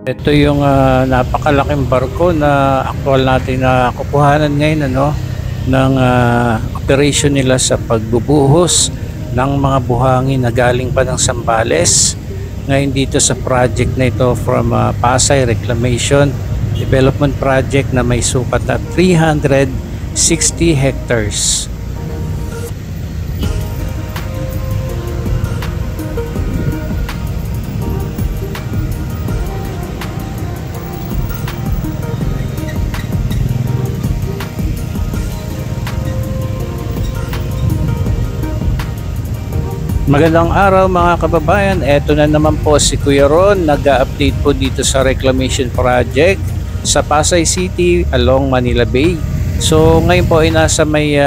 Ito yung napakalaking barko na aktual natin na kukuhanan ngayon ng operation nila sa pagbubuhos ng mga buhangin na galing pa ng Zambales. Ngayon dito sa project na ito from Pasay Reclamation Development Project na may sukat na 360 hectares. Magandang araw mga kababayan, eto na naman po si Kuya Ron, nag-update po dito sa reclamation project sa Pasay City along Manila Bay. So ngayon po ay nasa may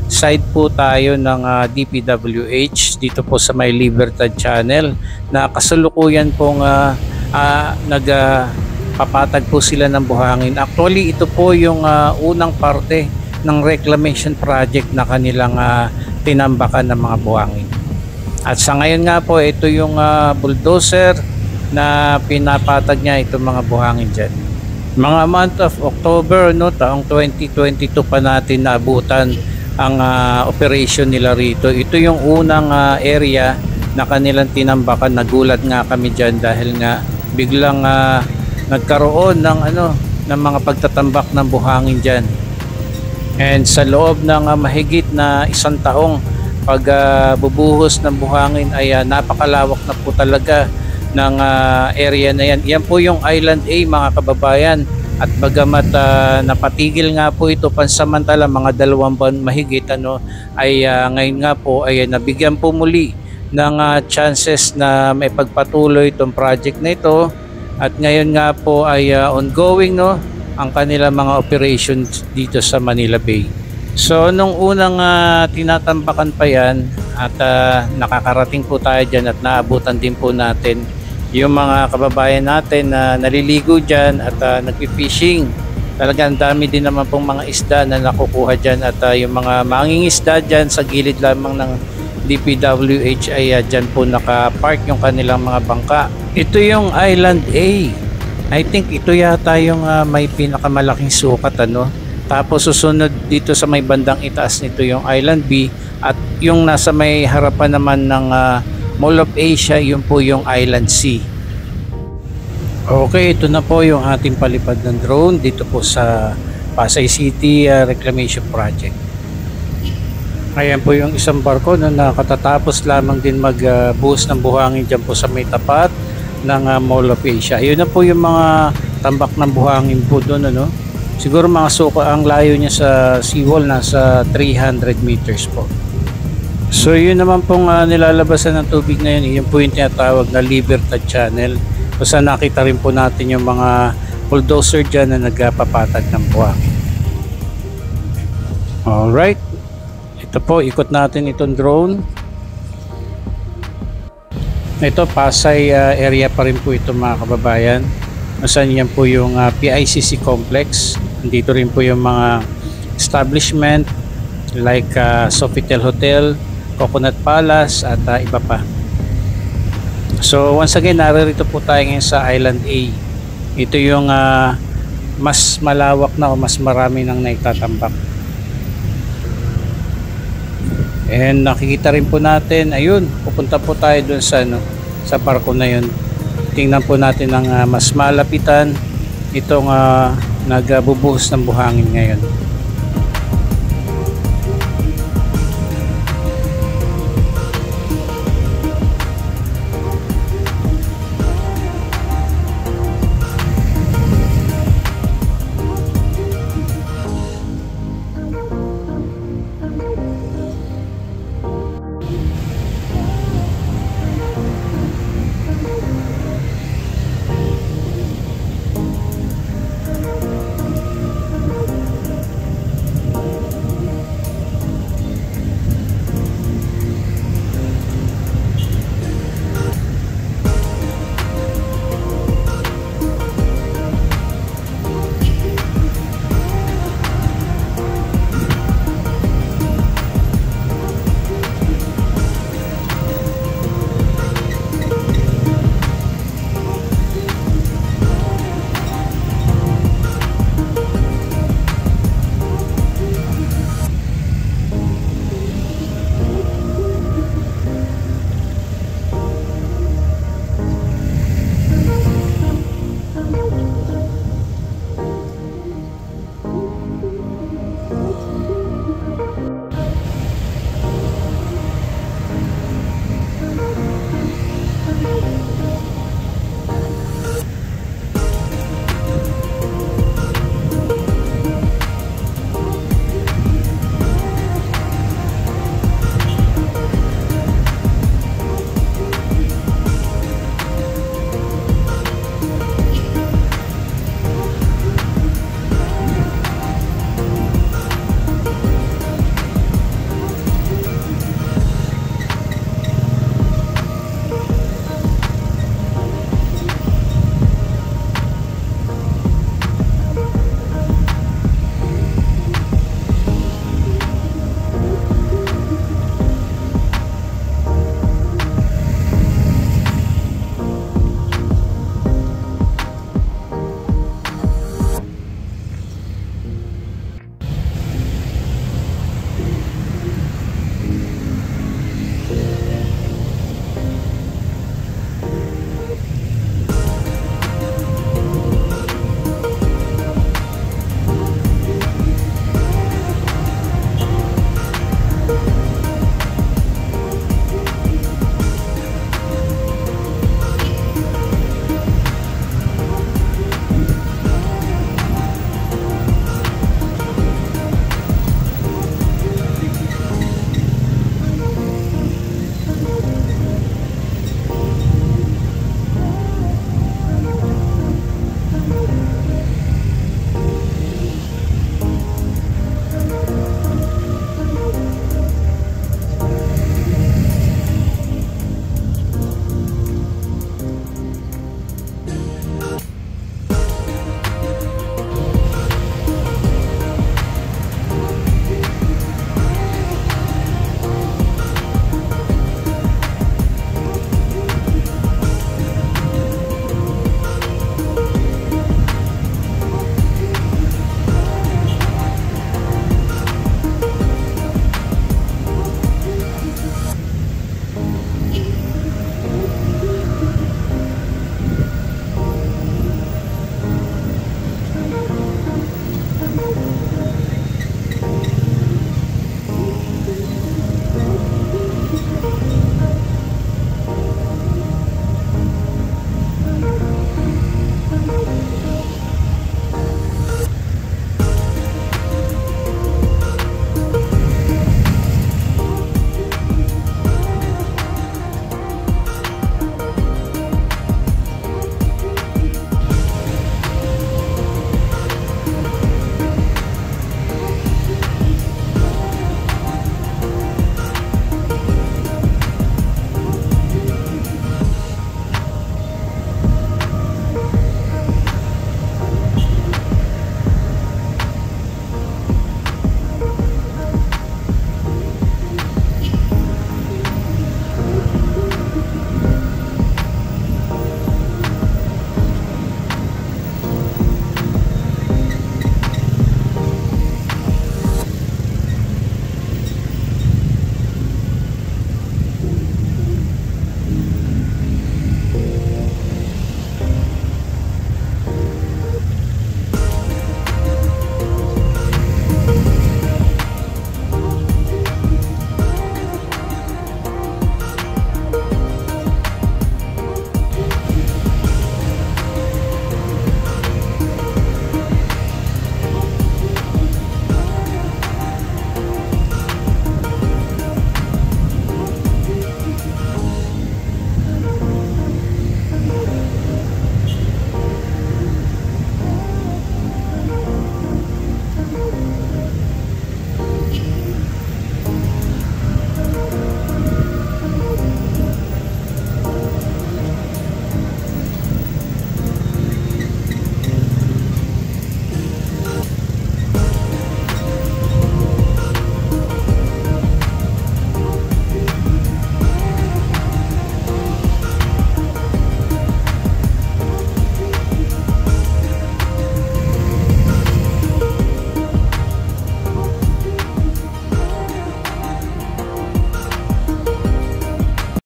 side po tayo ng DPWH dito po sa may Libertad Channel na kasalukuyan pong nagpapatag po sila ng buhangin. Actually ito po yung unang parte ng reclamation project na kanilang tinambakan ng mga buhangin. At sa ngayon nga po, ito yung bulldozer na pinapatag niya itong mga buhangin dyan. Mga month of October, taong 2022 pa natin naabutan ang operation nila rito. Ito yung unang area na kanilang tinambakan. Nagulat nga kami dyan dahil nga biglang nagkaroon ng mga pagtatambak ng buhangin dyan. And sa loob ng mahigit na isang taong pagbubuhos ng buhangin ay napakalawak na po talaga ng area na yan. Yan po yung Island A mga kababayan, at bagamat napatigil nga po ito pansamantala mga 2 buwan mahigit ay ngayon nga po ay nabigyan po muli ng chances na may pagpatuloy itong project na ito, at ngayon nga po ay ongoing ang kanilang mga operations dito sa Manila Bay. So nung unang tinatambakan pa yan at nakakarating po tayo dyan at naabutan din po natin yung mga kababayan natin na naliligo dyan at nagpipishing. Talagang dami din naman pong mga isda na nakukuha dyan, at yung mga mangingisda dyan sa gilid lamang ng DPWH ay dyan po nakapark yung kanilang mga bangka. Ito yung Island A. I think ito yata yung may pinakamalaking sukat Tapos susunod dito sa may bandang itaas nito yung Island B, at yung nasa may harapan naman ng Mall of Asia, yun po yung Island C. Okay, ito na po yung ating palipad ng drone dito po sa Pasay City Reclamation Project. Ayan po yung isang barko na nakatatapos lamang din magbuhos ng buhangin dyan po sa may tapat ng Mall of Asia. Yun na po yung mga tambak ng buhangin po doon Siguro mga suka, ang layo niya sa seawall nasa 300 meters po. So yun naman pong nilalabasan ng tubig na yun, yun po yung tinatawag na Libertad Channel. Basta nakita rin po natin yung mga bulldozer dyan na nagpapatag ng buhangin. Alright, ito po, ikot natin itong drone. Ito, Pasay area pa rin po ito mga kababayan. Saan yan po yung PICC complex. Dito rin po yung mga establishment like Sofitel Hotel, Coconut Palace at iba pa. So once again, narito po tayo ngayon sa Island A. Ito yung mas malawak na o mas marami nang naitatambak. And nakikita rin po natin, ayun, pupunta po tayo dun sa barko na yun. Tingnan po natin ang mas malapitan itong nagbubuhos ng buhangin ngayon.